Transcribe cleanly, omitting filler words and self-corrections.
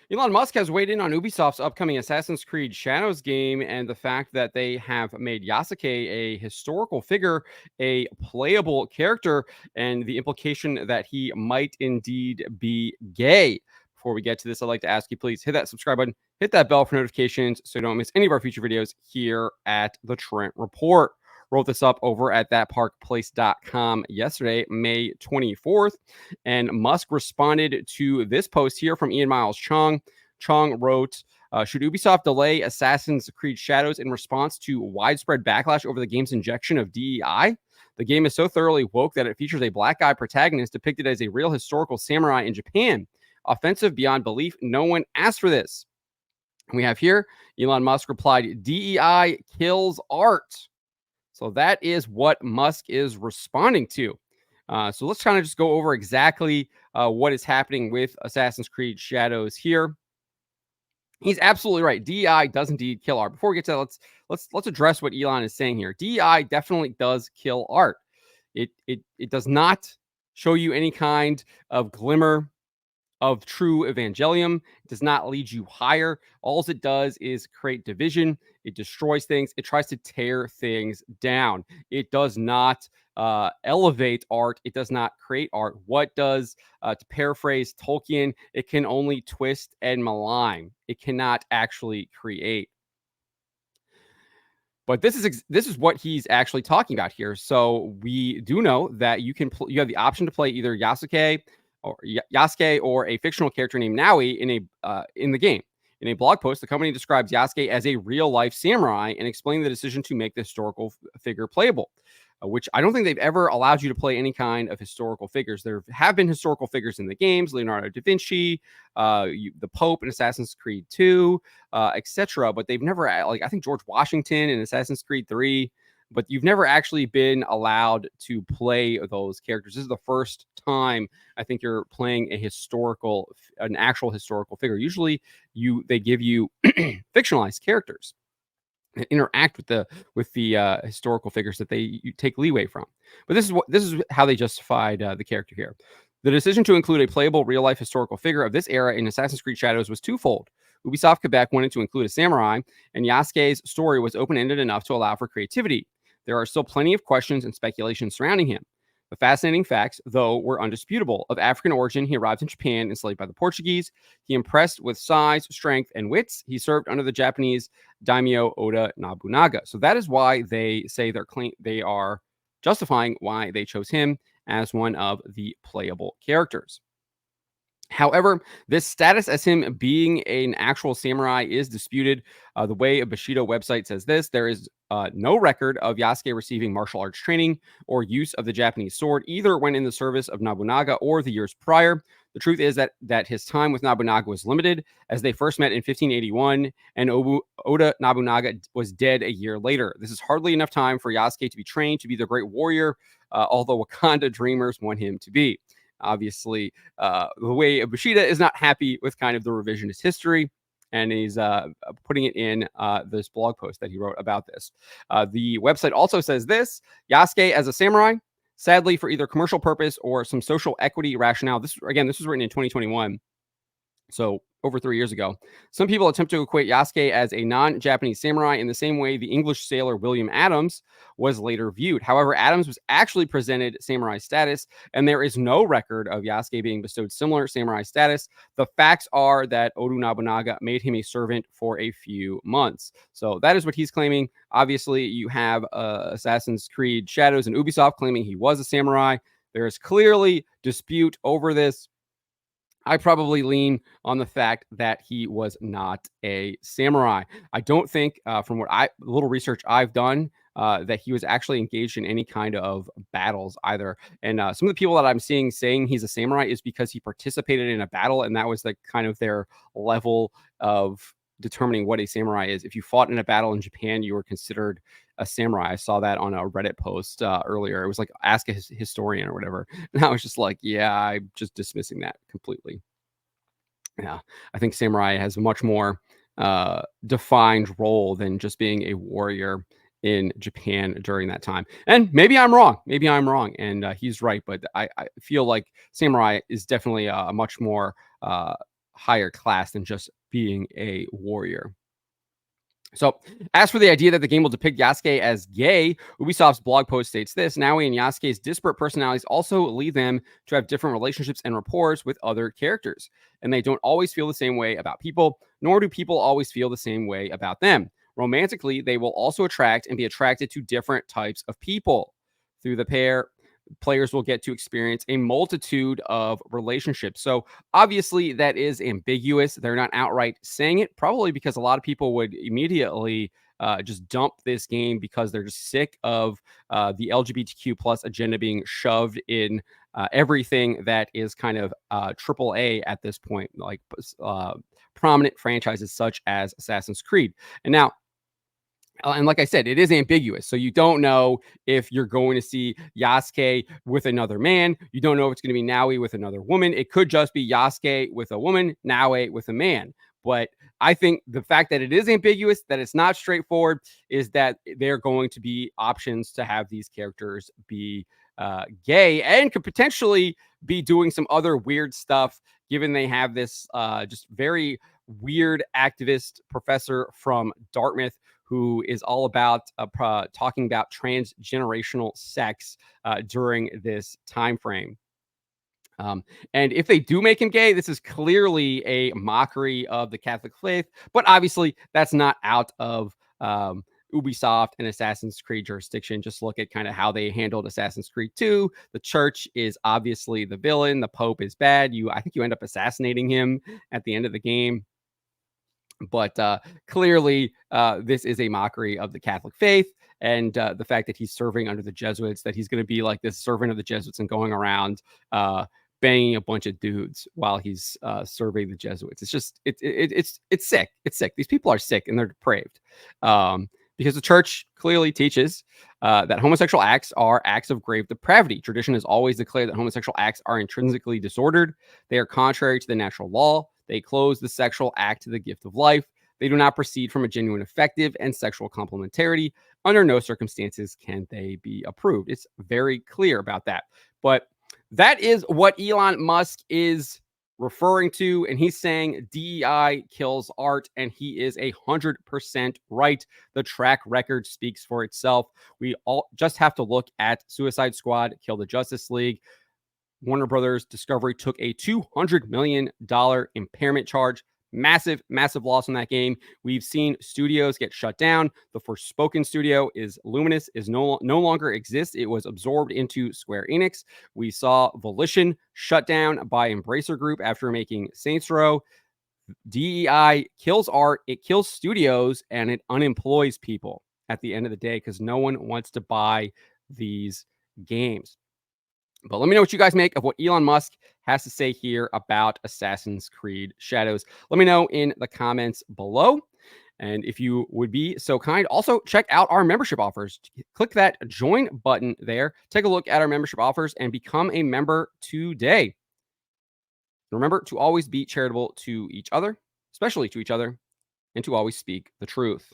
Elon Musk has weighed in on Ubisoft's upcoming Assassin's Creed Shadows game and the fact that they have made Yasuke a historical figure, a playable character, and the implication that he might indeed be gay. Before we get to this, I'd like to ask you, please hit that subscribe button, hit that bell for notifications so you don't miss any of our future videos here at the Trent Report. Wrote this up over at thatparkplace.com yesterday, May 24th. And Musk responded to this post here from Ian Miles Chong. Chong wrote, should Ubisoft delay Assassin's Creed Shadows in response to widespread backlash over the game's injection of DEI? The game is so thoroughly woke that it features a black guy protagonist depicted as a real historical samurai in Japan. Offensive beyond belief. No one asked for this. We have here, Elon Musk replied, DEI kills art. So that is what Musk is responding to. So let's kind of just go over exactly what is happening with Assassin's Creed Shadows here. He's absolutely right. DEI does indeed kill art. Before we get to that, let's address what Elon is saying here. DEI definitely does kill art. It does not show you any kind of glimmer of true evangelium. It does not lead you higher. All it does is create division. It destroys things. It tries to tear things down. It does not elevate art. It does not create art. What does, to paraphrase Tolkien, it can only twist and malign. It cannot actually create. But this is what he's actually talking about here. So we do know that you have the option to play either Yasuke or a fictional character named Naui in the game. In a blog post, the company describes Yasuke as a real-life samurai and explained the decision to make the historical figure playable, which I don't think they've ever allowed you to play any kind of historical figures. There have been historical figures in the games, Leonardo da Vinci, the Pope in Assassin's Creed 2, etc. But they've never, I think George Washington in Assassin's Creed 3, but you've never actually been allowed to play those characters. This is the first time I think you're playing an actual historical figure. Usually they give you fictionalized characters that interact with the historical figures that you take leeway from. But this is how they justified the character here. The decision to include a playable real-life historical figure of this era in Assassin's Creed Shadows was twofold. Ubisoft Quebec wanted to include a samurai, and Yasuke's story was open-ended enough to allow for creativity. There are still plenty of questions and speculation surrounding him. The fascinating facts, though, were undisputable. Of African origin, he arrived in Japan enslaved by the Portuguese. He impressed with size, strength, and wits. He served under the Japanese daimyo Oda Nobunaga. So that is why they say they are justifying why they chose him as one of the playable characters. However, this status as him being an actual samurai is disputed. The way a Bushido website says this, there is no record of Yasuke receiving martial arts training or use of the Japanese sword, either when in the service of Nobunaga or the years prior. The truth is that his time with Nobunaga was limited, as they first met in 1581, and Oda Nobunaga was dead a year later. This is hardly enough time for Yasuke to be trained to be the great warrior, although Wakanda dreamers want him to be. Obviously, the way Bushido is not happy with kind of the revisionist history, and he's putting it in this blog post that he wrote about this. The website also says this: Yasuke as a samurai, sadly for either commercial purpose or some social equity rationale. This was written in 2021. So over 3 years ago. Some people attempt to equate Yasuke as a non-Japanese samurai in the same way the English sailor William Adams was later viewed. However, Adams was actually presented samurai status, and there is no record of Yasuke being bestowed similar samurai status. The facts are that Oda Nobunaga made him a servant for a few months. So that is what he's claiming. Obviously, you have Assassin's Creed Shadows and Ubisoft claiming he was a samurai. There is clearly dispute over this. I probably lean on the fact that he was not a samurai. I don't think, from little research I've done, that he was actually engaged in any kind of battles either. And some of the people that I'm seeing saying he's a samurai is because he participated in a battle, and that was the kind of their level of determining what a samurai is. If you fought in a battle in Japan, you were considered a samurai. I saw that on a Reddit post earlier. It was like, ask a historian or whatever. And I was just like, yeah, I'm just dismissing that completely. Yeah, I think samurai has a much more defined role than just being a warrior in Japan during that time. And maybe I'm wrong. And he's right. But I feel like samurai is definitely a much more higher class than just being a warrior. So, as for the idea that the game will depict Yasuke as gay, Ubisoft's blog post states this: Naoi and Yasuke's disparate personalities also lead them to have different relationships and rapports with other characters. And they don't always feel the same way about people, nor do people always feel the same way about them. Romantically, they will also attract and be attracted to different types of people. Through the pair, players will get to experience a multitude of relationships. So obviously that is ambiguous. They're not outright saying it, probably because a lot of people would immediately just dump this game because they're just sick of the LGBTQ plus agenda being shoved in everything that is kind of AAA at this point, like prominent franchises such as Assassin's Creed. And now, and like I said, it is ambiguous. So you don't know if you're going to see Yasuke with another man. You don't know if it's going to be Naoi with another woman. It could just be Yasuke with a woman, Naoi with a man. But I think the fact that it is ambiguous, that it's not straightforward, is that there are going to be options to have these characters be gay and could potentially be doing some other weird stuff, given they have this just very weird activist professor from Dartmouth who is all about talking about transgenerational sex during this time frame. And if they do make him gay, this is clearly a mockery of the Catholic faith. But obviously, that's not out of Ubisoft and Assassin's Creed jurisdiction. Just look at kind of how they handled Assassin's Creed 2. The church is obviously the villain. The Pope is bad. I think you end up assassinating him at the end of the game. But clearly, this is a mockery of the Catholic faith and the fact that he's serving under the Jesuits, that he's going to be like this servant of the Jesuits and going around banging a bunch of dudes while he's serving the Jesuits. It's just it's sick. It's sick. These people are sick and they're depraved because the church clearly teaches that homosexual acts are acts of grave depravity. Tradition has always declared that homosexual acts are intrinsically disordered. They are contrary to the natural law. They close the sexual act to the gift of life. They do not proceed from a genuine affective and sexual complementarity. Under no circumstances can they be approved. It's very clear about that. But that is what Elon Musk is referring to. And he's saying DEI kills art. And he is 100% right. The track record speaks for itself. We all just have to look at Suicide Squad, Kill the Justice League. Warner Brothers Discovery took a $200 million impairment charge. Massive, massive loss in that game. We've seen studios get shut down. The Forspoken studio is Luminous, is no longer exists. It was absorbed into Square Enix. We saw Volition shut down by Embracer Group after making Saints Row. DEI kills art, it kills studios, and it unemploys people at the end of the day because no one wants to buy these games. But let me know what you guys make of what Elon Musk has to say here about Assassin's Creed Shadows. Let me know in the comments below. And if you would be so kind, also check out our membership offers. Click that join button there. Take a look at our membership offers and become a member today. Remember to always be charitable to each other, especially to each other, and to always speak the truth.